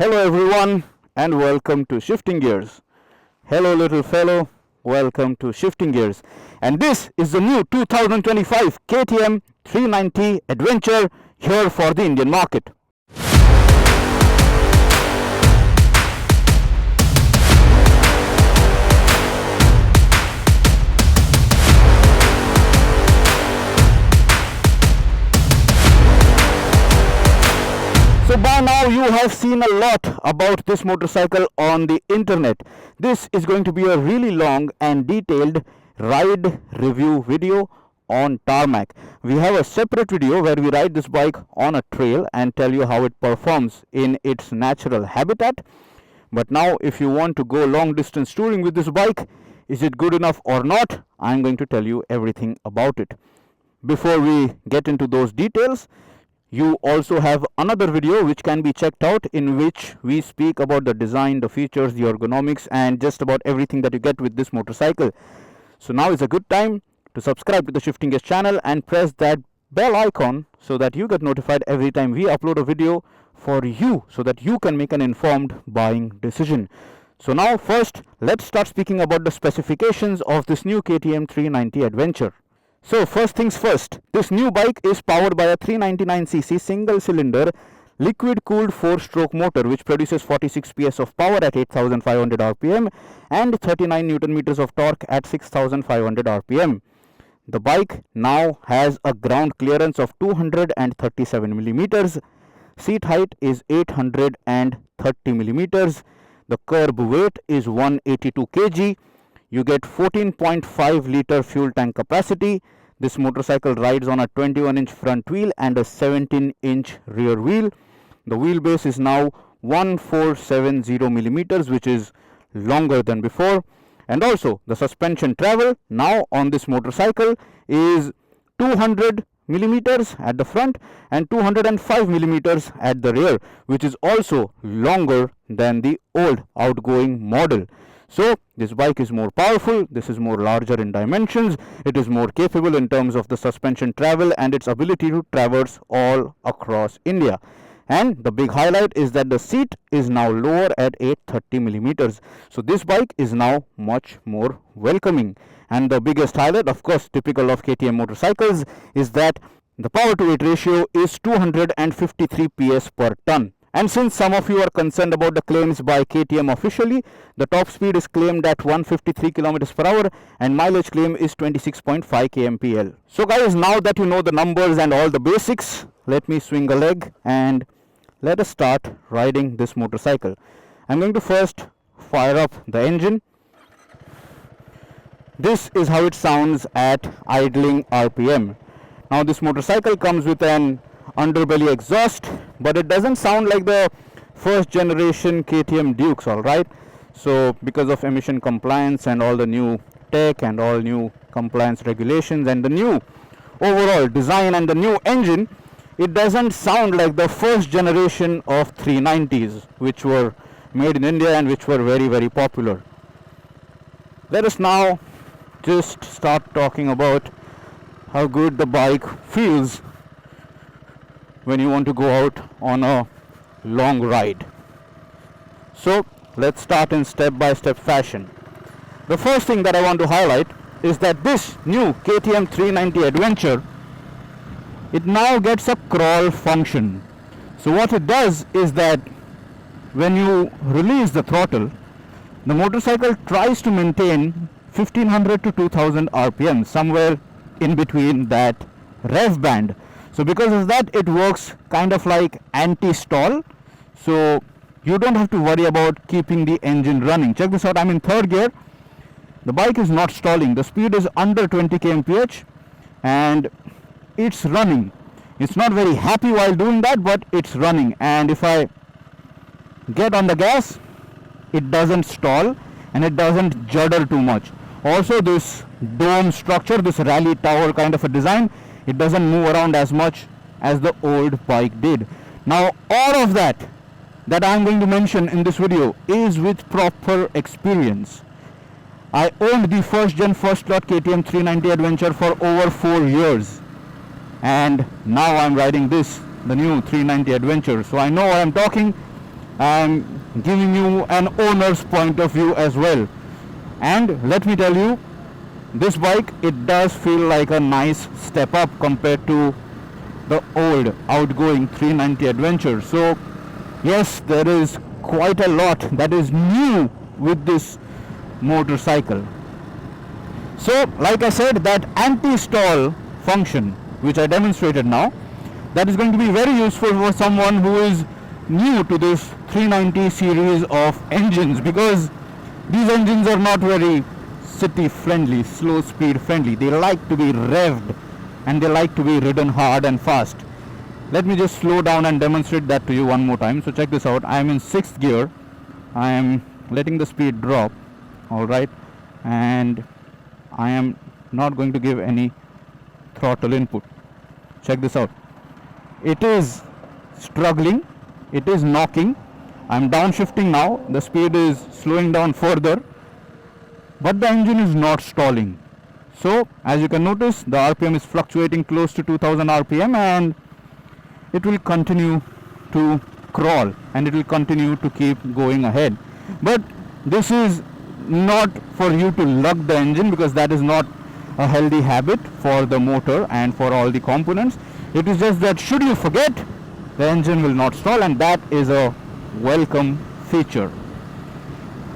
Hello everyone and welcome to Shifting Gears. Hello little fellow, welcome to Shifting Gears. And this is the new 2025 KTM 390 Adventure here for the Indian market. So by now you have seen a lot about this motorcycle on the internet. This is going to be a really long and detailed ride review video on tarmac. We have a separate video where we ride this bike on a trail and tell you how it performs in its natural habitat. But now if you want to go long distance touring with this bike, is it good enough or not? I'm going to tell you everything about it. Before we get into those details, you also have another video which can be checked out, in which we speak about the design, the features, the ergonomics and just about everything that you get with this motorcycle. So now is a good time to subscribe to the Shifting Gears channel and press that bell icon so that you get notified every time we upload a video for you, so that you can make an informed buying decision. So now first let's start speaking about the specifications of this new KTM 390 Adventure. So first things first, this new bike is powered by a 399cc single-cylinder liquid-cooled 4-stroke motor which produces 46 PS of power at 8,500 RPM and 39 Nm of torque at 6,500 RPM. The bike now has a ground clearance of 237 mm, seat height is 830 mm, the curb weight is 182 kg. You get 14.5 liter fuel tank capacity. This motorcycle rides on a 21-inch front wheel and a 17-inch rear wheel. The wheelbase is now 1470 millimeters, which is longer than before. And also the suspension travel now on this motorcycle is 200 millimeters at the front and 205 millimeters at the rear, which is also longer than the old outgoing model. So this bike is more powerful, this is more larger in dimensions, it is more capable in terms of the suspension travel and its ability to traverse all across India. And the big highlight is that the seat is now lower at 830 millimeters. So this bike is now much more welcoming. And the biggest highlight, of course, typical of KTM motorcycles, is that the power to weight ratio is 253 PS per ton. And since some of you are concerned about the claims by KTM officially, the top speed is claimed at 153 km per hour and mileage claim is 26.5 kmpl. So guys, now that you know the numbers and all the basics, let me swing a leg and let us start riding this motorcycle. I'm going to first fire up the engine. This is how it sounds at idling RPM. Now this motorcycle comes with an underbelly exhaust, but it doesn't sound like the first generation KTM Dukes, alright. So because of emission compliance and all the new tech and all new compliance regulations and the new overall design and the new engine, it doesn't sound like the first generation of 390s which were made in India and which were very, very popular. Let us now just start talking about how good the bike feels when you want to go out on a long ride. So let's start in step-by-step fashion. The first thing that I want to highlight is that this new KTM 390 Adventure, it now gets a crawl function. So what it does is that when you release the throttle, the motorcycle tries to maintain 1500 to 2000 RPM, somewhere in between that rev band. So because of that, it works kind of like anti-stall. So you don't have to worry about keeping the engine running. Check this out, I'm in third gear. The bike is not stalling. The speed is under 20 kmph and it's running. It's not very happy while doing that, but it's running. And if I get on the gas, it doesn't stall and it doesn't judder too much. Also this dome structure, this rally tower kind of a design, it doesn't move around as much as the old bike did. Now all of that I'm going to mention in this video is with proper experience. I owned the first gen first lot KTM 390 Adventure for over 4 years and now I'm riding this, the new 390 Adventure. So I know what I'm talking I'm giving you an owner's point of view as well. And let me tell you, this bike, it does feel like a nice step up compared to the old outgoing 390 Adventure. So yes, there is quite a lot that is new with this motorcycle. So like I said, that anti-stall function which I demonstrated now, that is going to be very useful for someone who is new to this 390 series of engines, because these engines are not very city friendly, slow speed friendly. They like to be revved and they like to be ridden hard and fast. Let me just slow down and demonstrate that to you one more time. So check this out. I am in 6th gear. I am letting the speed drop. Alright. And I am not going to give any throttle input. Check this out. It is struggling. It is knocking. I am downshifting now. The speed is slowing down further. But the engine is not stalling. So as you can notice, the RPM is fluctuating close to 2000 RPM, and it will continue to crawl and it will continue to keep going ahead. But this is not for you to lug the engine, because that is not a healthy habit for the motor and for all the components. It is just that should you forget, the engine will not stall, and that is a welcome feature.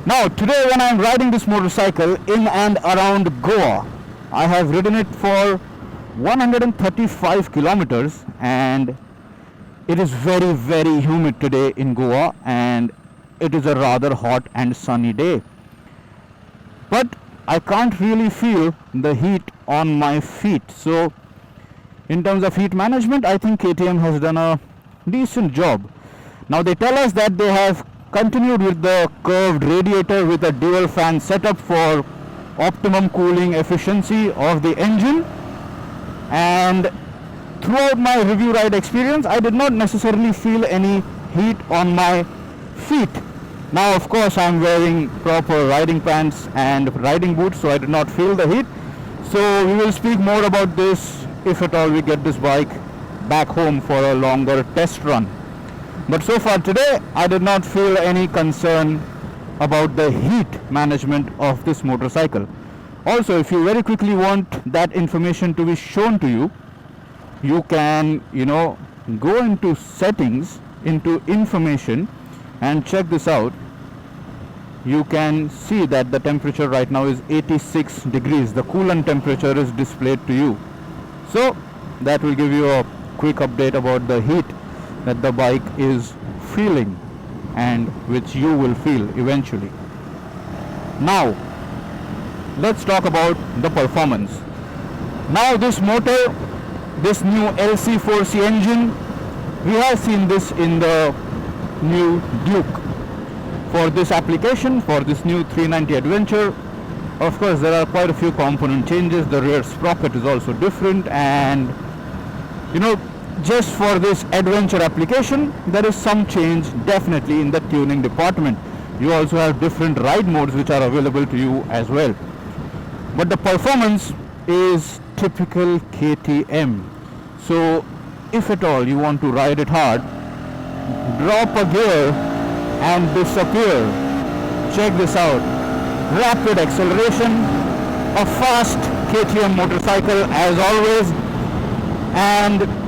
Now today, when I am riding this motorcycle in and around Goa, I have ridden it for 135 kilometers, and it is very, very humid today in Goa, and it is a rather hot and sunny day. But I can't really feel the heat on my feet. So in terms of heat management, I think KTM has done a decent job. Now they tell us that they have continued with the curved radiator with a dual fan setup for optimum cooling efficiency of the engine. And throughout my review ride experience, I did not necessarily feel any heat on my feet. Now of course I am wearing proper riding pants and riding boots, so I did not feel the heat. So we will speak more about this if at all we get this bike back home for a longer test run. But so far today, I did not feel any concern about the heat management of this motorcycle. Also, if you very quickly want that information to be shown to you, you can, go into settings, into information, and check this out. You can see that the temperature right now is 86 degrees. The coolant temperature is displayed to you. So that will give you a quick update about the heat that the bike is feeling and which you will feel eventually. Now let's talk about the performance. Now this motor, this new LC4C engine, we have seen this in the new Duke. For this application, for this new 390 Adventure, of course there are quite a few component changes. The rear sprocket is also different, and just for this adventure application, there is some change definitely in the tuning department. You also have different ride modes which are available to you as well. But the performance is typical KTM. So if at all you want to ride it hard, drop a gear and disappear. Check this out. Rapid acceleration, a fast KTM motorcycle as always, and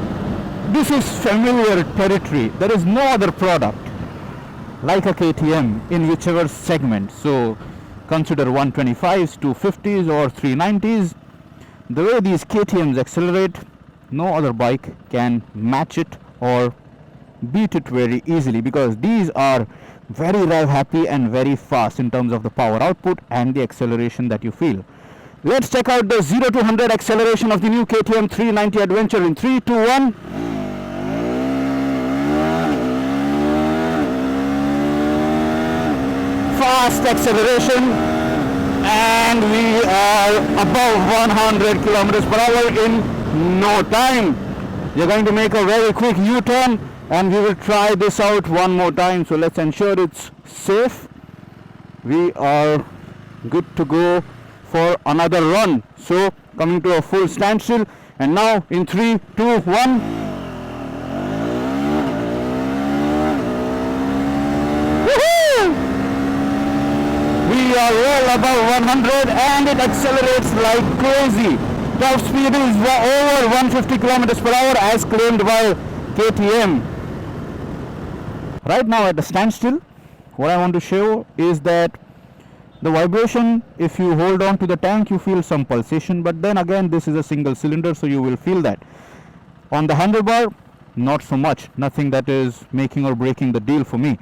this is familiar territory. There is no other product like a KTM in whichever segment. So consider 125s, 250s or 390s. The way these KTMs accelerate, no other bike can match it or beat it very easily, because these are very rev happy and very fast in terms of the power output and the acceleration that you feel. Let's check out the 0 to 100 acceleration of the new KTM 390 Adventure in 3, 2, 1. Fast acceleration, and we are above 100 kilometers per hour in no time. You're going to make a very quick U-turn, and we will try this out one more time. So let's ensure it's safe. We are good to go for another run. So coming to a full standstill, and now in 3, 2, 1. are well above 100 and it accelerates like crazy. Top speed is over 150 kilometers per hour as claimed by KTM. Right now at a standstill, what I want to show is that the vibration, if you hold on to the tank, you feel some pulsation, but then again this is a single cylinder, so you will feel that. On the handlebar, not so much, nothing that is making or breaking the deal for me.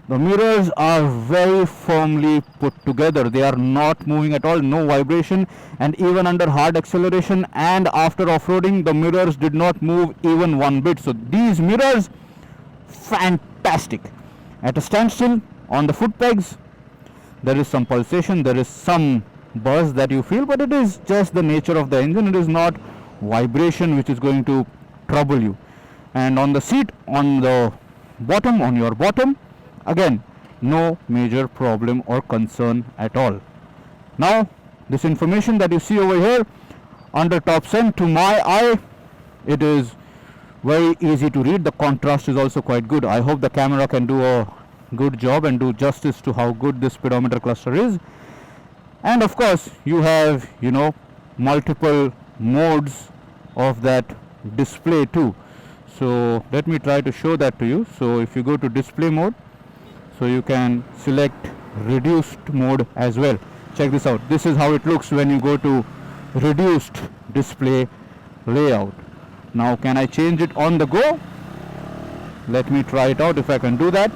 The mirrors are very firmly put together, they are not moving at all, no vibration, and even under hard acceleration and after off-roading the mirrors did not move even one bit. So these mirrors, fantastic. At a standstill on the foot pegs, there is some pulsation, there is some buzz that you feel, but it is just the nature of the engine, it is not vibration which is going to trouble you. And on the seat, on the bottom, on your bottom, again no major problem or concern at all. Now this information that you see over here under top cent, to my eye it is very easy to read. The contrast is also quite good. I hope the camera can do a good job and do justice to how good this speedometer cluster is. And of course you have multiple modes of that display too. So let me try to show that to you. So if you go to display mode, so you can select reduced mode as well. Check this out, this is how it looks when you go to reduced display layout. Now can I change it on the go? Let me try it out if I can do that.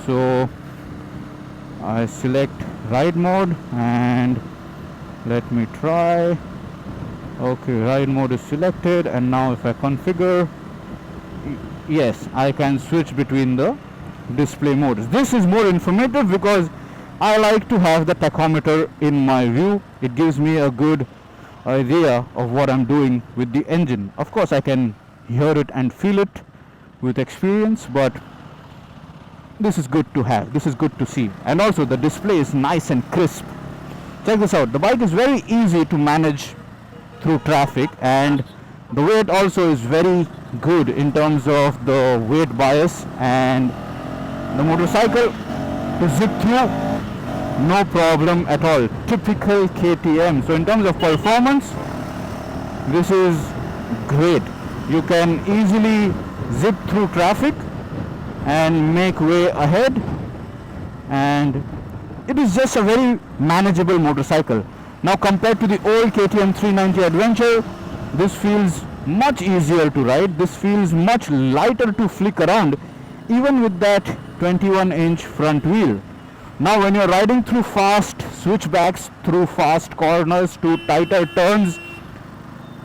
So I select ride mode and let me try. Okay, ride mode is selected, and now if I configure, yes, I can switch between the display modes. This is more informative because I like to have the tachometer in my view. It gives me a good idea of what I'm doing with the engine. Of course I can hear it and feel it with experience, but this is good to have, this is good to see. And also the display is nice and crisp. Check this out, the bike is very easy to manage through traffic, and the weight also is very good in terms of the weight bias, and the motorcycle to zip through, no problem at all. Typical KTM. So in terms of performance, this is great. You can easily zip through traffic and make way ahead, and it is just a very manageable motorcycle. Now compared to the old KTM 390 Adventure, this feels much easier to ride, this feels much lighter to flick around, even with that 21-inch front wheel. Now when you're riding through fast switchbacks, through fast corners, to tighter turns,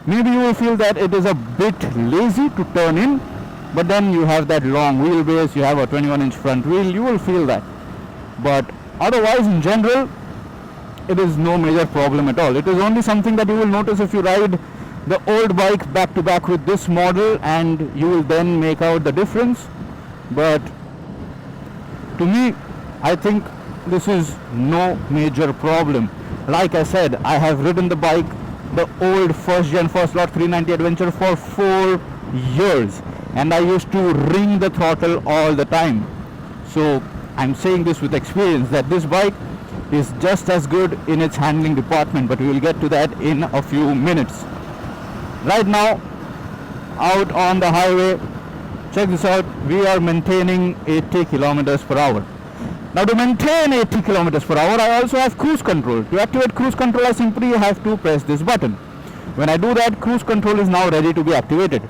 maybe you will feel that it is a bit lazy to turn in, but then you have that long wheelbase, you have a 21-inch front wheel, you will feel that. But otherwise in general, it is no major problem at all. It is only something that you will notice if you ride the old bike back to back with this model, and you will then make out the difference. But to me, I think this is no major problem. Like I said, I have ridden the bike, the old first gen first lot 390 Adventure, for 4 years, and I used to ring the throttle all the time. So I'm saying this with experience that this bike is just as good in its handling department, but we will get to that in a few minutes. Right now, out on the highway, check this out, we are maintaining 80 kilometers per hour. Now to maintain 80 kilometers per hour, I also have cruise control. To activate cruise control, I simply have to press this button. When I do that, cruise control is now ready to be activated.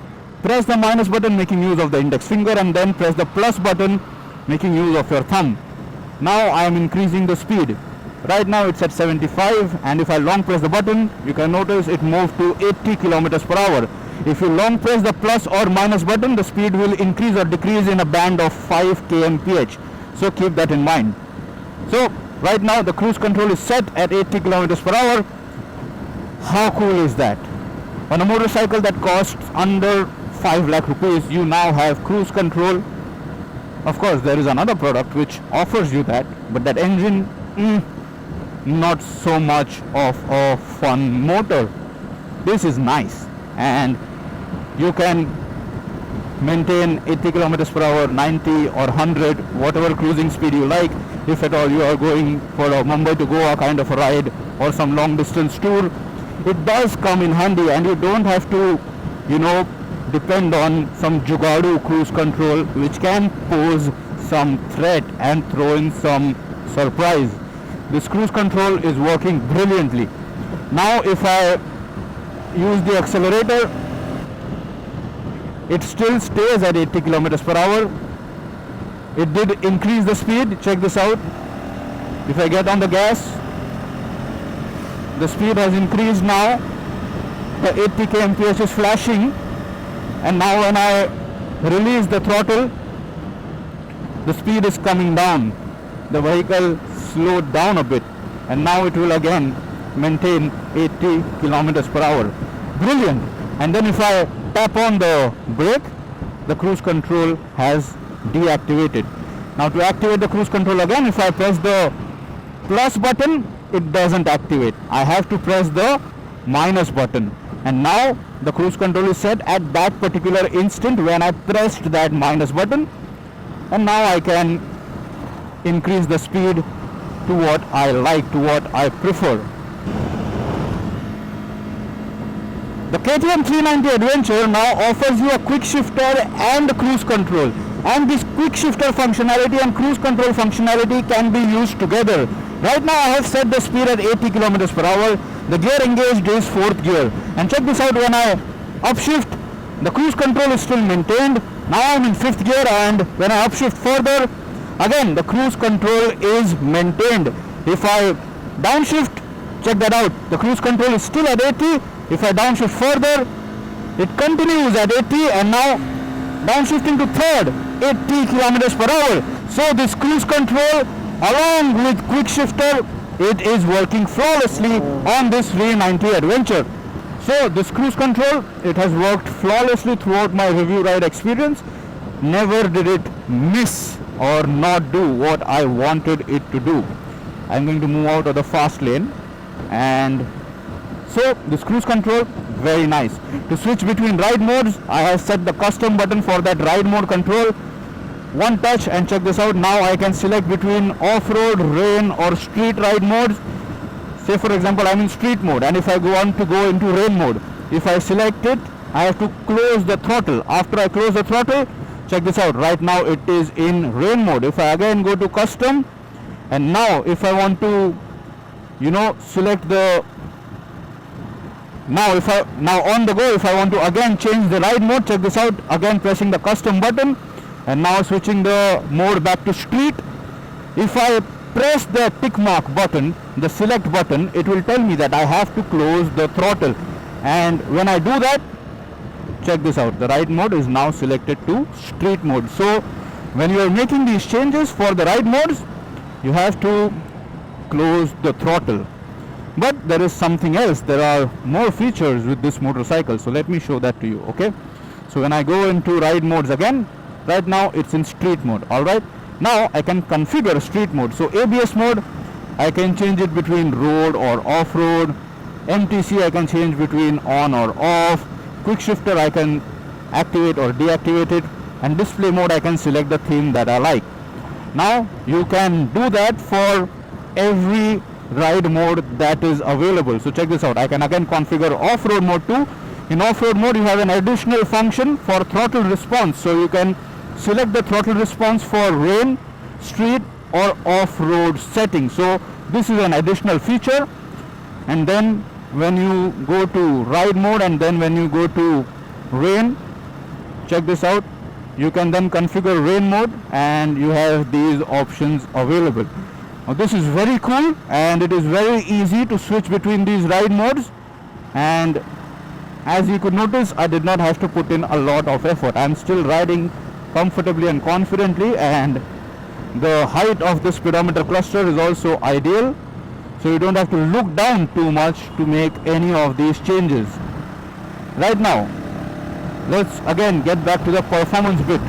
Press the minus button, making use of the index finger, and then press the plus button, making use of your thumb. Now I am increasing the speed. Right now it's at 75, and if I long press the button, you can notice it moved to 80 kilometers per hour. If you long press the plus or minus button, the speed will increase or decrease in a band of 5 kmph. So keep that in mind. So right now the cruise control is set at 80 kilometers per hour. How cool is that? On a motorcycle that costs under 5 lakh rupees, you now have cruise control. Of course there is another product which offers you that, but that engine, not so much of a fun motor. This is nice, and you can maintain 80 kilometers per hour, 90 or 100, whatever cruising speed you like, if at all you are going for a Mumbai to Goa kind of a ride or some long distance tour. It does come in handy, and you don't have to, depend on some jugadu cruise control, which can pose some threat and throw in some surprise. This cruise control is working brilliantly. Now if I use the accelerator, it still stays at 80 kilometers per hour. It did increase the speed. Check this out. If I get on the gas, the speed has increased now. The 80 kmph is flashing, and now when I release the throttle, the speed is coming down. The vehicle slowed down a bit, and now it will again maintain 80 kilometers per hour. Brilliant. And then if I tap on the brake, the cruise control has deactivated. Now to activate the cruise control again, if I press the plus button, it doesn't activate. I have to press the minus button, and now the cruise control is set at that particular instant when I pressed that minus button, and now I can increase the speed to what I like, to what I prefer. The KTM 390 Adventure now offers you a quick shifter and cruise control, and this quick shifter functionality and cruise control functionality can be used together. Right now I have set the speed at 80 kilometers per hour. The gear engaged is 4th gear, and check this out. When I upshift, the cruise control is still maintained. Now I am in 5th gear, and when I upshift further, again the cruise control is maintained. If I downshift, check that out, the cruise control is still at 80. If I downshift further, it continues at 80, and now downshifting to 3rd, 80 kilometers per hour. So this cruise control along with quick shifter, it is working flawlessly on this 390 Adventure. So this cruise control, it has worked flawlessly throughout my review ride experience. Never did it miss or not do what I wanted it to do. I'm going to move out of the fast lane, and so this cruise control, very nice. To switch between ride modes, I have set the custom button for that ride mode control. One touch, and check this out. Now I can select between off-road, rain or street ride modes. Say for example I'm in street mode, and if I want to go into rain mode, if I select it, I have to close the throttle. After I close the throttle, check this out. Right now it is in rain mode. If I again go to custom, and now if I want to select the now on the go, if I want to again change the ride mode, check this out. Again pressing the custom button, and now switching the mode back to street. If I press the tick mark button, the select button, it will tell me that I have to close the throttle, and when I do that, check this out, the ride mode is now selected to street mode. So when you are making these changes for the ride modes, you have to close the throttle. But there is something else. There are more features with this motorcycle, so let me show that to you. Okay, so when I go into ride modes again, right now it's in street mode. Alright, now I can configure street mode. So ABS mode, I can change it between road or off-road. MTC, I can change between on or off. Quick shifter, I can activate or deactivate it, and display mode, I can select the theme that I like. Now you can do that for every ride mode that is available. So check this out. I can again configure off-road mode too. In off-road mode, you have an additional function for throttle response. So you can select the throttle response for rain, street or off-road setting. So this is an additional feature. And then when you go to ride mode, and then when you go to rain, check this out, you can then configure rain mode, and you have these options available. Now this is very cool, and it is very easy to switch between these ride modes, and as you could notice, I did not have to put in a lot of effort. I am still riding comfortably and confidently, and the height of the speedometer cluster is also ideal, so you don't have to look down too much to make any of these changes. Right now, let's again get back to the performance bit.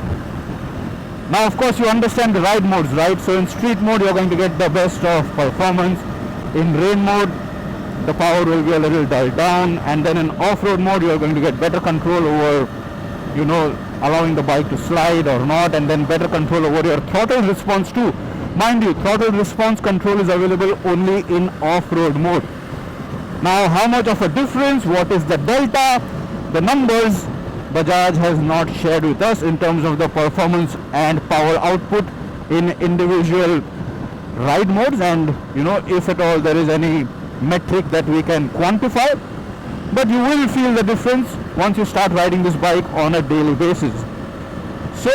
Now of course you understand the ride modes, right? So in street mode you're going to get the best of performance. In rain mode the power will be a little dulled down, and then in off-road mode you're going to get better control over allowing the bike to slide or not, and then better control over your throttle response too. Mind you, throttle response control is available only in off-road mode. Now, how much of a difference, what is the delta, the numbers, Bajaj has not shared with us in terms of the performance and power output in individual ride modes, and if at all there is any metric that we can quantify, but you will feel the difference once you start riding this bike on a daily basis. So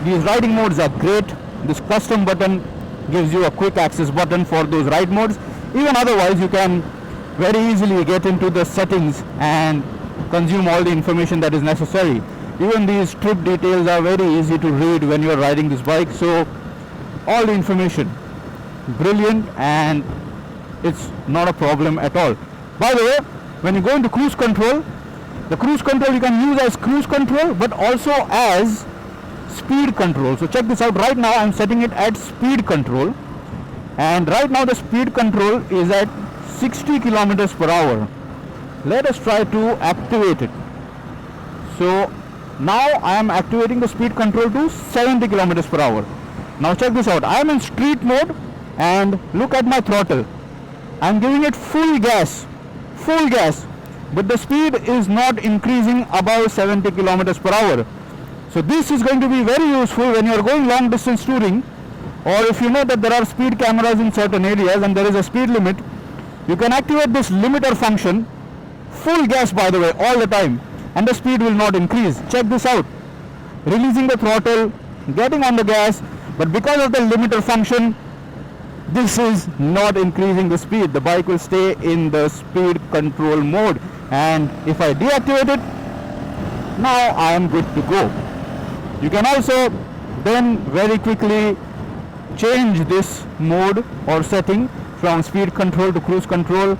these riding modes are great. This custom button gives you a quick access button for those ride modes. Even otherwise, you can very easily get into the settings and consume all the information that is necessary. Even these trip details are very easy to read when you are riding this bike. So all the information, brilliant, and it's not a problem at all. By the way, when you go into cruise control, the cruise control you can use as cruise control but also as speed control. So check this out. Right now I'm setting it at speed control, and right now the speed control is at 60 kilometers per hour. Let us try to activate it. So now I am activating the speed control to 70 kilometers per hour. Now check this out. I am in street mode and look at my throttle. I am giving it full gas, but the speed is not increasing above 70 kilometers per hour. So this is going to be very useful when you are going long distance touring, or if you know that there are speed cameras in certain areas and there is a speed limit. You can activate this limiter function, full gas by the way, all the time, and the speed will not increase. Check this out. Releasing the throttle, getting on the gas, but because of the limiter function, this is not increasing the speed. The bike will stay in the speed control mode, and if I deactivate it, now I am good to go. You can also then very quickly change this mode or setting from speed control to cruise control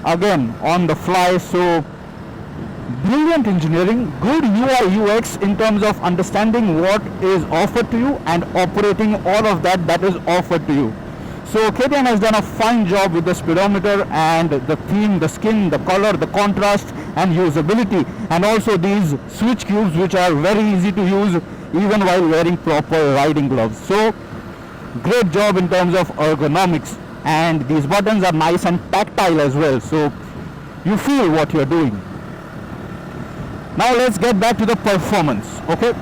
again on the fly. So brilliant engineering, good UI UX in terms of understanding what is offered to you and operating all of that is offered to you. So KTM has done a fine job with the speedometer and the theme, the skin, the color, the contrast and usability, and also these switch cubes which are very easy to use even while wearing proper riding gloves. So great job in terms of ergonomics, and these buttons are nice and tactile as well, so you feel what you're doing. Now let's get back to the performance. Okay,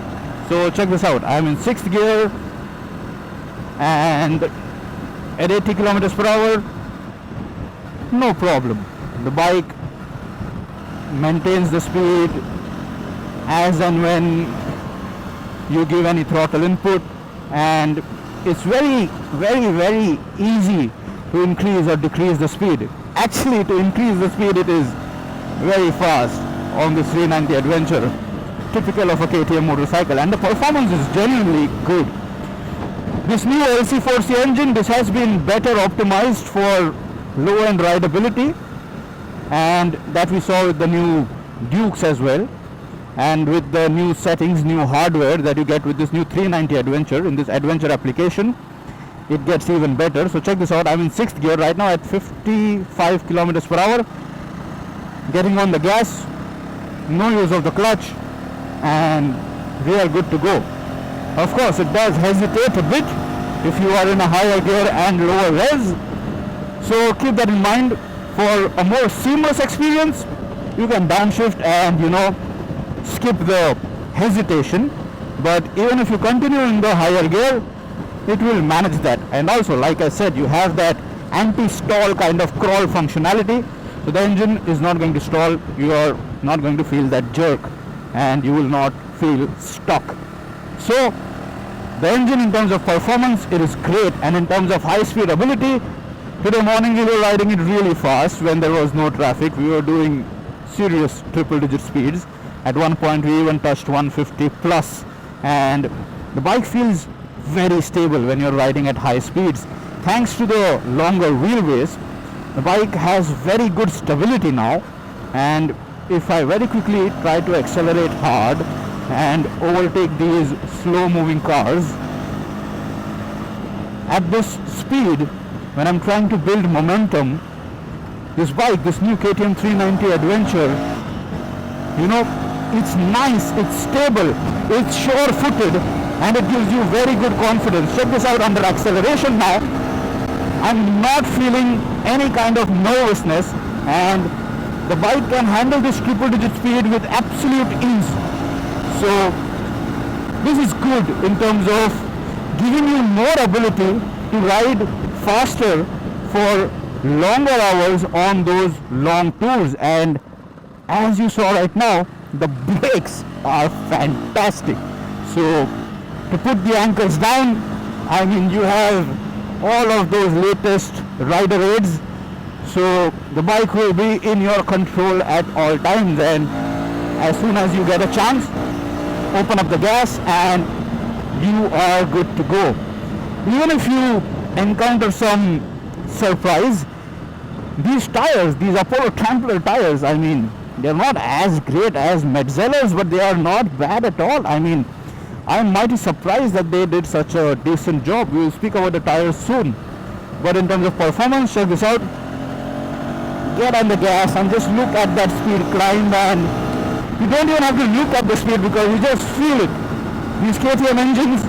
so check this out. I'm in 6th gear and at 80 kilometers per hour, no problem. The bike maintains the speed as and when you give any throttle input, and it's very easy to increase or decrease the speed. Actually, to increase the speed, it is very fast on this 390 Adventure, typical of a KTM motorcycle, and the performance is genuinely good. This new LC4C engine, this has been better optimized for low-end rideability, and that we saw with the new Dukes as well, and with the new settings, new hardware that you get with this new 390 Adventure in this Adventure application, it gets even better. So check this out. I'm in 6th gear right now at 55 kilometers per hour, getting on the gas, no use of the clutch, and we are good to go. Of course, it does hesitate a bit if you are in a higher gear and lower res, so keep that in mind. For a more seamless experience, you can downshift and skip the hesitation, but even if you continue in the higher gear, it will manage that. And also, like I said, you have that anti-stall kind of crawl functionality, so the engine is not going to stall, you are not going to feel that jerk, and you will not feel stuck. So the engine in terms of performance, it is great, and in terms of high speed ability, today morning we were riding it really fast when there was no traffic. We were doing serious triple digit speeds. At one point we even touched 150 plus, and the bike feels very stable when you're riding at high speeds. Thanks to the longer wheelbase, the bike has very good stability now, and if I very quickly try to accelerate hard and overtake these slow moving cars at this speed, when I'm trying to build momentum, this bike, this new KTM 390 Adventure, it's nice, it's stable, it's sure-footed, and it gives you very good confidence. Check this out under acceleration now. I'm not feeling any kind of nervousness, and the bike can handle this triple digit speed with absolute ease. So this is good in terms of giving you more ability to ride faster for longer hours on those long tours. And as you saw right now, the brakes are fantastic. So to put the anchors down, I mean, you have all of those latest rider aids, so the bike will be in your control at all times, and as soon as you get a chance, open up the gas and you are good to go. Even if you encounter some surprise, these tires, these Apollo Trampler tires, I mean, they're not as great as Metzeler's, but they are not bad at all. I mean, I'm mighty surprised that they did such a decent job. We will speak about the tires soon. But in terms of performance, check this out. Get on the gas and just look at that speed climb, and you don't even have to look at the speed because you just feel it. These KTM engines,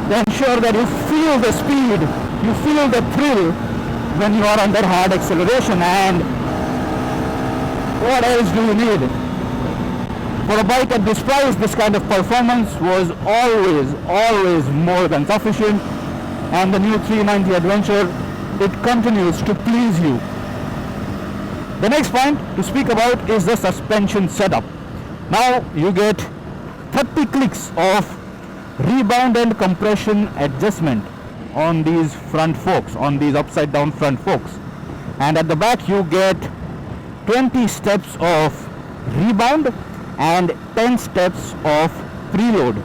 they ensure that you feel the speed, you feel the thrill when you are under hard acceleration. And what else do you need? For a bike at this price, this kind of performance was always more than sufficient, and the new 390 Adventure, it continues to please you. The next point to speak about is the suspension setup. Now you get 30 clicks of rebound and compression adjustment on these front forks, on these upside down front forks, and at the back you get 20 steps of rebound and 10 steps of preload.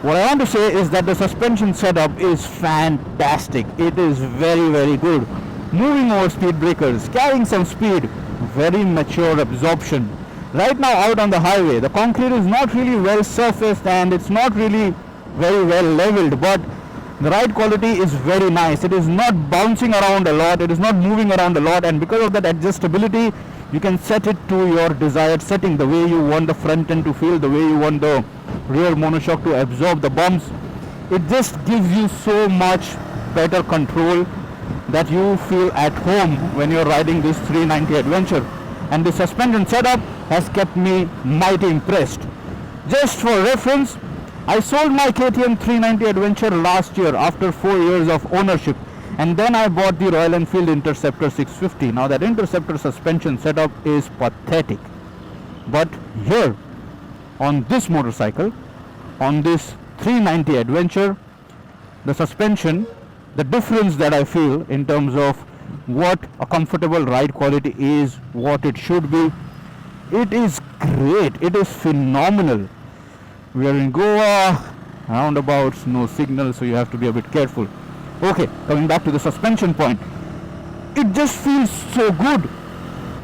What I want to say is that the suspension setup is fantastic. It is very good. Moving over speed breakers, carrying some speed, very mature absorption. Right now out on the highway, the concrete is not really well surfaced and it's not really very well leveled, but the ride quality is very nice. It is not bouncing around a lot, it is not moving around a lot, and because of that adjustability, you can set it to your desired setting, the way you want the front end to feel, the way you want the rear monoshock to absorb the bumps. It just gives you so much better control that you feel at home when you're riding this 390 Adventure. And the suspension setup has kept me mighty impressed. Just for reference, I sold my KTM 390 Adventure last year after 4 years of ownership, and then I bought the Royal Enfield Interceptor 650. Now that Interceptor suspension setup is pathetic, but here on this motorcycle, on this 390 Adventure, the suspension, the difference that I feel in terms of what a comfortable ride quality is, what it should be, it is great, it is phenomenal. We are in Goa, roundabouts, no signal, so you have to be a bit careful. Okay, coming back to the suspension point, it just feels so good.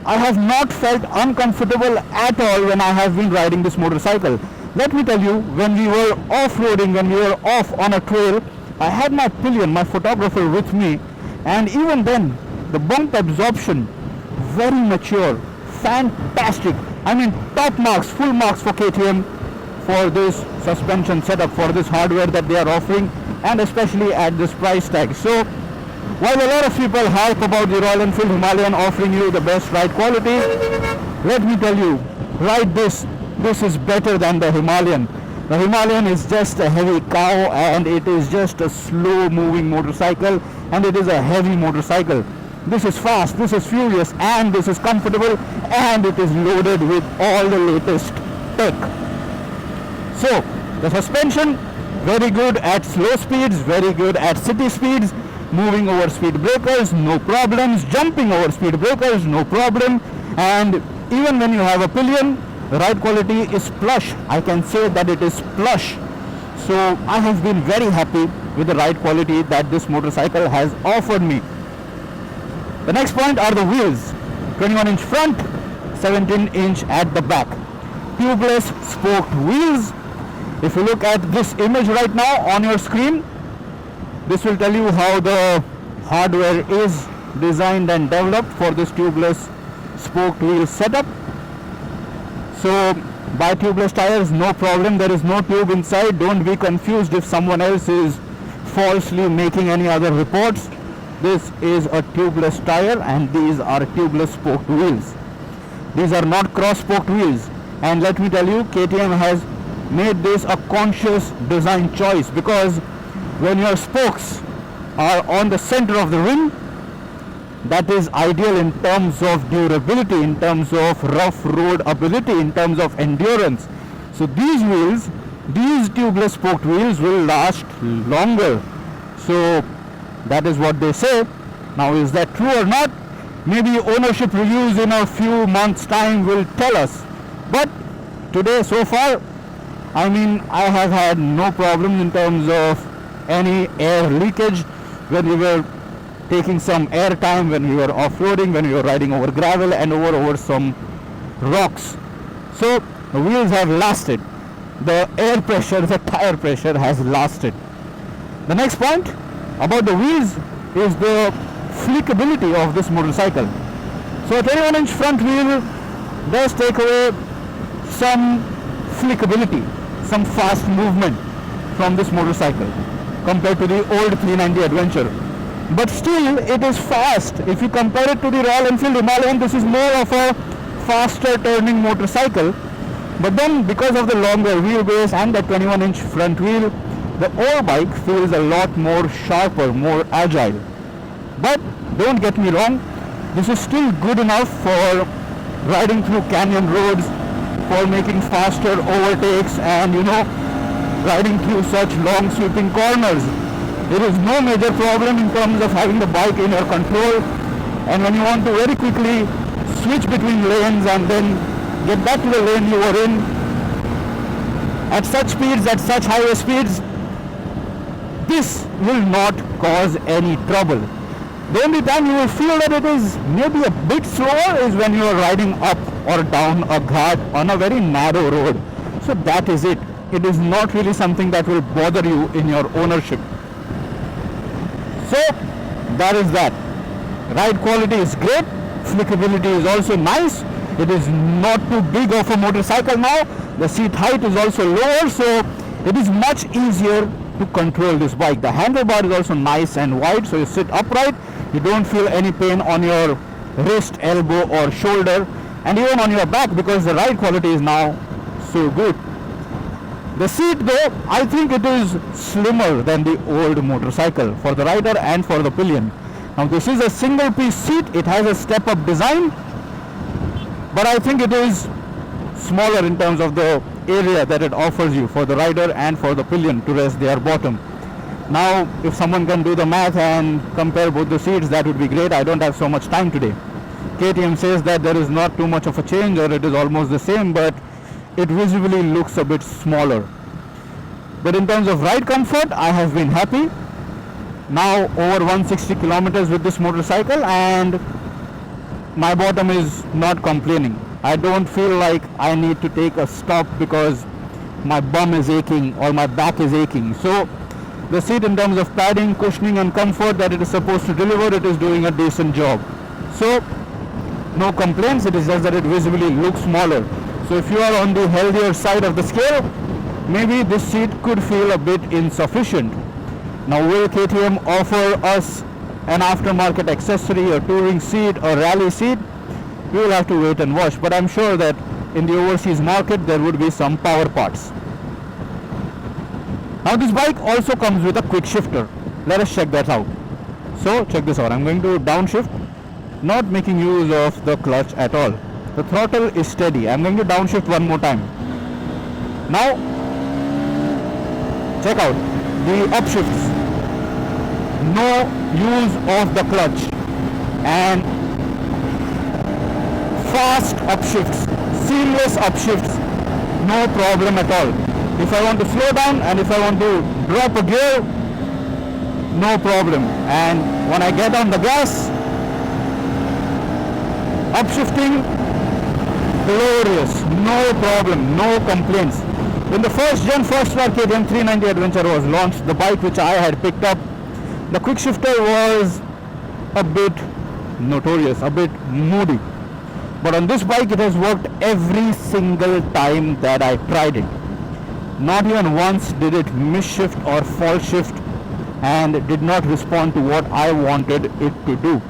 I have not felt uncomfortable at all when I have been riding this motorcycle. Let me tell you, when we were off-roading, when we were off on a trail, I had my pillion, my photographer, with me, and even then, the bump absorption, very mature, fantastic. I mean, top marks, full marks for KTM for this suspension setup, for this hardware that they are offering, and especially at this price tag. So while a lot of people hype about the Royal Enfield Himalayan offering you the best ride quality, let me tell you, ride this is better than the Himalayan. The Himalayan is just a heavy cow, and it is just a slow moving motorcycle, and it is a heavy motorcycle. This is fast, this is furious, and this is comfortable, and it is loaded with all the latest tech. So the suspension, very good at slow speeds, very good at city speeds, moving over speed breakers, no problems, jumping over speed breakers, no problem, and even when you have a pillion, the ride quality is plush. I can say that it is plush. So I have been very happy with the ride quality that this motorcycle has offered me. The next point are the wheels. 21-inch front, 17-inch at the back. Tubeless spoked wheels. If you look at this image right now on your screen, this will tell you how the hardware is designed and developed for this tubeless spoked wheel setup. So Buy tubeless tires, no problem. There is no tube inside. Don't be confused if someone else is falsely making any other reports. This is a tubeless tire and these are tubeless spoked wheels. These are not cross spoked wheels. And let me tell you, KTM has made this a conscious design choice, because when your spokes are on the center of the rim, that is ideal in terms of durability, in terms of rough road ability, in terms of endurance. So these wheels, these tubeless spoked wheels will last longer. So that is what they say. Now, is that true or not? Maybe ownership reviews in a few months' time will tell us. But today, so far, I have had no problems in terms of any air leakage when we were taking some air time, when we were off-roading, when we were riding over gravel and over some rocks. So the wheels have lasted. The air pressure, the tire pressure has lasted. The next point about the wheels is the flickability of this motorcycle. So a 21-inch front wheel does take away some flickability, some fast movement from this motorcycle compared to the old 390 Adventure. But still, it is fast. If you compare it to the Royal Enfield Himalayan, this is more of a faster turning motorcycle. But then, because of the longer wheelbase and the 21-inch front wheel, the old bike feels a lot more sharper, more agile. But don't get me wrong, this is still good enough for riding through canyon roads, for making faster overtakes and riding through such long sweeping corners. There is no major problem in terms of having the bike in your control, and when you want to very quickly switch between lanes and then get back to the lane you were in at such speeds, at such highway speeds, this will not cause any trouble. The only time you will feel that it is maybe a bit slower is when you are riding up or down a ghat on a very narrow road. So that is it. It is not really something that will bother you in your ownership. So that is that. Ride quality is great. Flickability is also nice. It is not too big of a motorcycle now. The seat height is also lower, so it is much easier to control this bike. The handlebar is also nice and wide, so you sit upright. You don't feel any pain on your wrist, elbow or shoulder, and even on your back, because the ride quality is now so good. The seat though, I think it is slimmer than the old motorcycle for the rider and for the pillion. Now this is a single piece seat. It has a step up design, but I think it is smaller in terms of the area that it offers you for the rider and for the pillion to rest their bottom. Now if someone can do the math and compare both the seats, that would be great. I don't have so much time today. KTM says that there is not too much of a change, or it is almost the same, but it visibly looks a bit smaller. But in terms of ride comfort, I have been happy. Now over 160 kilometers with this motorcycle, and my bottom is not complaining. I don't feel like I need to take a stop because my bum is aching or my back is aching. So the seat, in terms of padding, cushioning and comfort that it is supposed to deliver, it is doing a decent job. So no complaints. It is just that it visibly looks smaller. So if you are on the healthier side of the scale, maybe this seat could feel a bit insufficient. Now will KTM offer us an aftermarket accessory, a touring seat, a rally seat? We will have to wait and watch, but I'm sure that in the overseas market there would be some power parts. Now this bike also comes with a quick shifter. Let us check that out. So check this out. I'm going to downshift, not making use of the clutch at all. The throttle is steady. I'm going to downshift one more time. Now check out the upshifts. No use of the clutch and fast upshifts, seamless upshifts, no problem at all. If I want to slow down and if I want to drop a gear, no problem. And when I get on the gas, upshifting, glorious, no problem, no complaints. When the first gen first track KTM 390 Adventure was launched, the bike which I had picked up, the quick shifter was a bit notorious, a bit moody. But on this bike, it has worked every single time that I tried it. Not even once did it misshift or fall shift and did not respond to what I wanted it to do.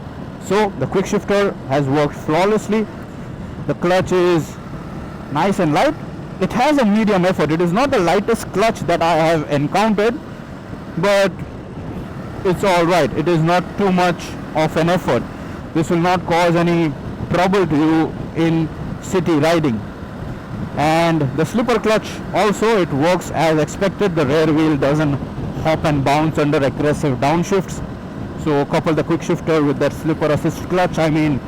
So the quick shifter has worked flawlessly. The clutch is nice and light. It has a medium effort. It is not the lightest clutch that I have encountered, but it's alright. It is not too much of an effort. This will not cause any trouble to you in city riding. And the slipper clutch also, it works as expected. The rear wheel doesn't hop and bounce under aggressive downshifts. So couple the quick shifter with that slipper assist clutch, I mean,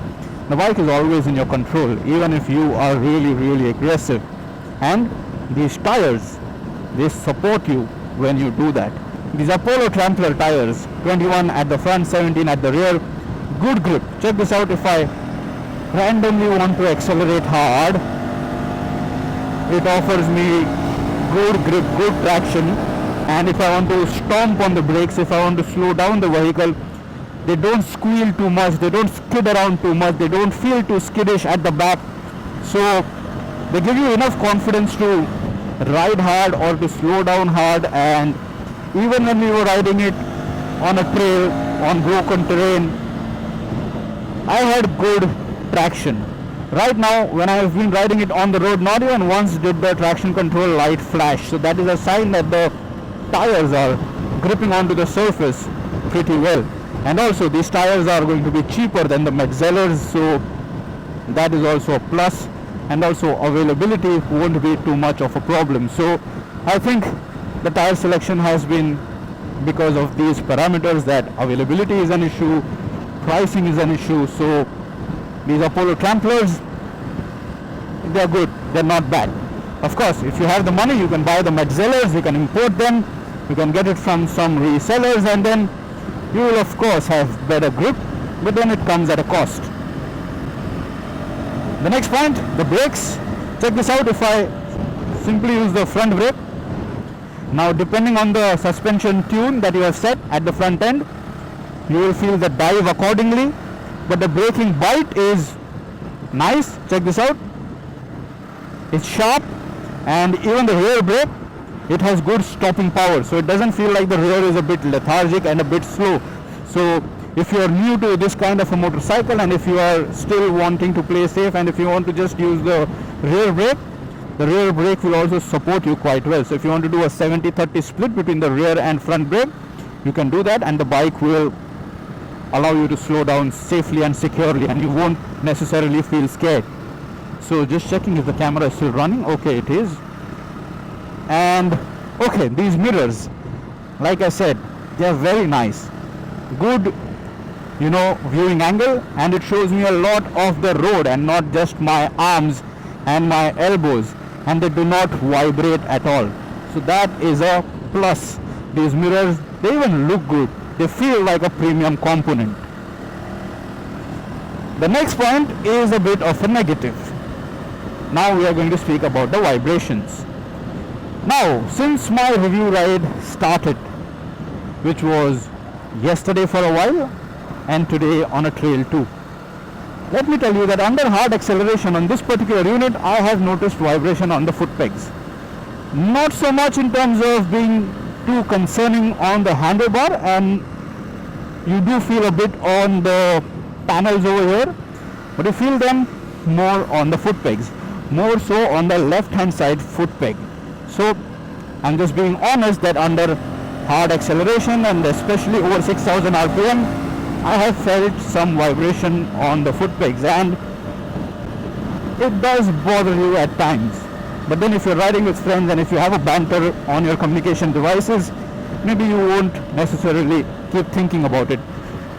the bike is always in your control, even if you are really aggressive. And these tires, they support you when you do that. These Apollo Trampler tires, 21 at the front, 17 at the rear. Good grip. Check this out. If I randomly want to accelerate hard, it offers me good grip, good traction. And if I want to stomp on the brakes, if I want to slow down the vehicle, they don't squeal too much, they don't skid around too much, they don't feel too skittish at the back. So they give you enough confidence to ride hard or to slow down hard. And even when we were riding it on a trail, on broken terrain, I had good traction. Right now, when I have been riding it on the road, not even once did the traction control light flash. So that is a sign that the tires are gripping onto the surface pretty well. And also these tires are going to be cheaper than the Metzeller's, so that is also a plus. And also availability won't be too much of a problem. So I think the tire selection has been because of these parameters, that availability is an issue, pricing is an issue. So these Apollo Tramplers, they're good, they're not bad. Of course, if you have the money, you can buy the Metzellers, you can import them, you can get it from some resellers, and then you will of course have better grip, but then it comes at a cost. The next point, the brakes. Check this out. If I simply use the front brake, now depending on the suspension tune that you have set at the front end, you will feel the dive accordingly, but the braking bite is nice. Check this out. It's sharp, and even the rear brake, it has good stopping power, so it doesn't feel like the rear is a bit lethargic and a bit slow. So if you are new to this kind of a motorcycle, and if you are still wanting to play safe, and if you want to just use the rear brake will also support you quite well. So if you want to do a 70-30 split between the rear and front brake, you can do that, and the bike will allow you to slow down safely and securely, and you won't necessarily feel scared. So just checking if the camera is still running. Okay, it is. And okay, these mirrors, like I said, they are very nice. Good, viewing angle, and it shows me a lot of the road and not just my arms and my elbows, and they do not vibrate at all. So that is a plus. These mirrors, they even look good. They feel like a premium component. The next point is a bit of a negative. Now we are going to speak about the vibrations. Now, since my review ride started, which was yesterday for a while and today on a trail too, let me tell you that under hard acceleration on this particular unit, I have noticed vibration on the foot pegs. Not so much in terms of being too concerning on the handlebar, and you do feel a bit on the panels over here, but you feel them more on the foot pegs, more so on the left hand side foot peg. So I'm just being honest that under hard acceleration, and especially over 6000 rpm, I have felt some vibration on the foot pegs, and it does bother you at times. But then if you're riding with friends and if you have a banter on your communication devices, maybe you won't necessarily keep thinking about it.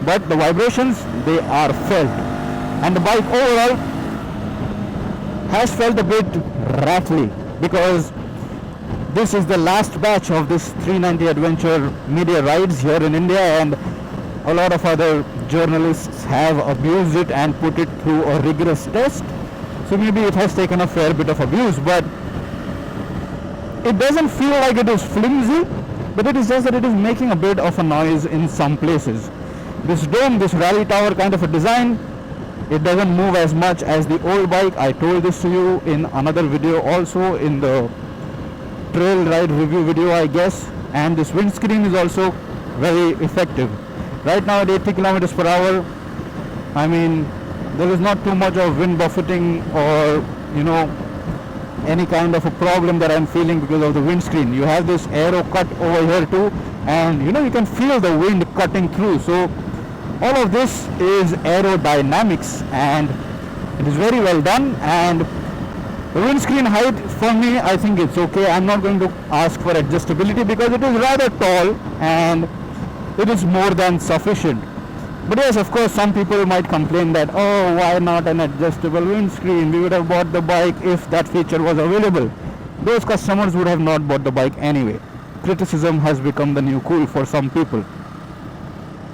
But the vibrations, they are felt, and the bike overall has felt a bit rattly, because this is the last batch of this 390 Adventure media rides here in India, and a lot of other journalists have abused it and put it through a rigorous test. So maybe it has taken a fair bit of abuse, but it doesn't feel like it is flimsy, but it is just that it is making a bit of a noise in some places. This dome, this rally tower kind of a design, It doesn't move as much as the old bike. I told this to you in another video, also in the trail ride review video, I guess. And this windscreen is also very effective. Right now at 80 kilometers per hour, I mean, there is not too much of wind buffeting or any kind of a problem that I'm feeling because of the windscreen. You have this aero cut over here too, and you can feel the wind cutting through. So all of this is aerodynamics, and it is very well done. And the windscreen height, for me, I think it's okay. I'm not going to ask for adjustability because it is rather tall and it is more than sufficient. But yes, of course, some people might complain that, oh, why not an adjustable windscreen? We would have bought the bike if that feature was available. Those customers would have not bought the bike anyway. Criticism has become the new cool for some people.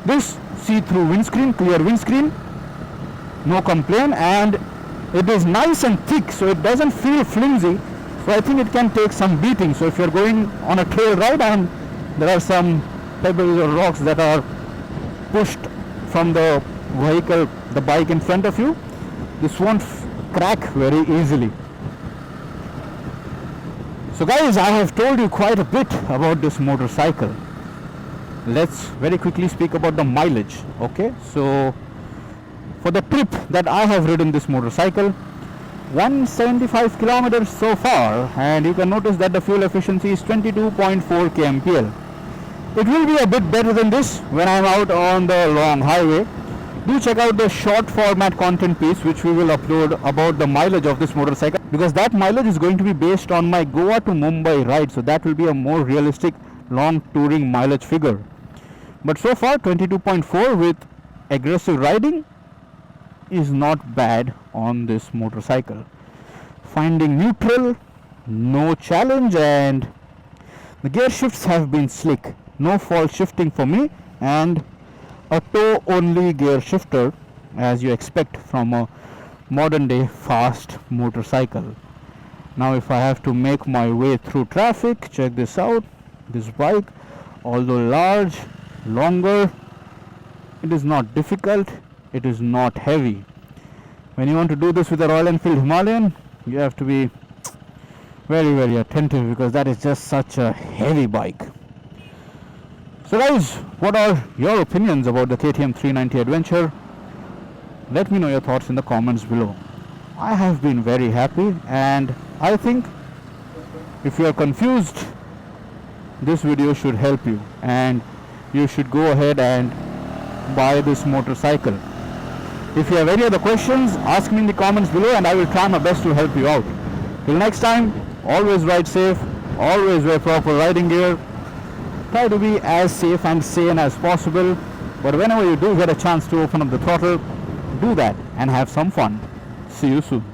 This see-through windscreen, clear windscreen, no complaint, and it is nice and thick, so it doesn't feel flimsy. So I think it can take some beating. So if you're going on a trail ride and there are some pebbles or rocks that are pushed from the vehicle, the bike in front of you, this won't crack very easily. So guys, I have told you quite a bit about this motorcycle. Let's very quickly speak about the mileage. Okay, so for the trip that I have ridden this motorcycle, 175 kilometers so far, and you can notice that the fuel efficiency is 22.4 kmpl. It will be a bit better than this when I'm out on the long highway. Do check out the short format content piece which we will upload about the mileage of this motorcycle, because that mileage is going to be based on my Goa to Mumbai ride, so that will be a more realistic long touring mileage figure. But so far 22.4 with aggressive riding is not bad on this motorcycle. Finding neutral, no challenge, and the gear shifts have been slick. No false shifting for me, and a toe only gear shifter as you expect from a modern day fast motorcycle. Now if I have to make my way through traffic, check this out. This bike, although large, longer, it is not difficult, it is not heavy. When you want to do this with a Royal Enfield Himalayan, you have to be very, very attentive because that is just such a heavy bike. So guys, what are your opinions about the KTM 390 Adventure? Let me know your thoughts in the comments below. I have been very happy, and I think if you are confused, this video should help you and you should go ahead and buy this motorcycle. If you have any other questions, ask me in the comments below and I will try my best to help you out. Till next time, always ride safe, always wear proper riding gear. Try to be as safe and sane as possible, but whenever you do get a chance to open up the throttle, do that and have some fun. See you soon.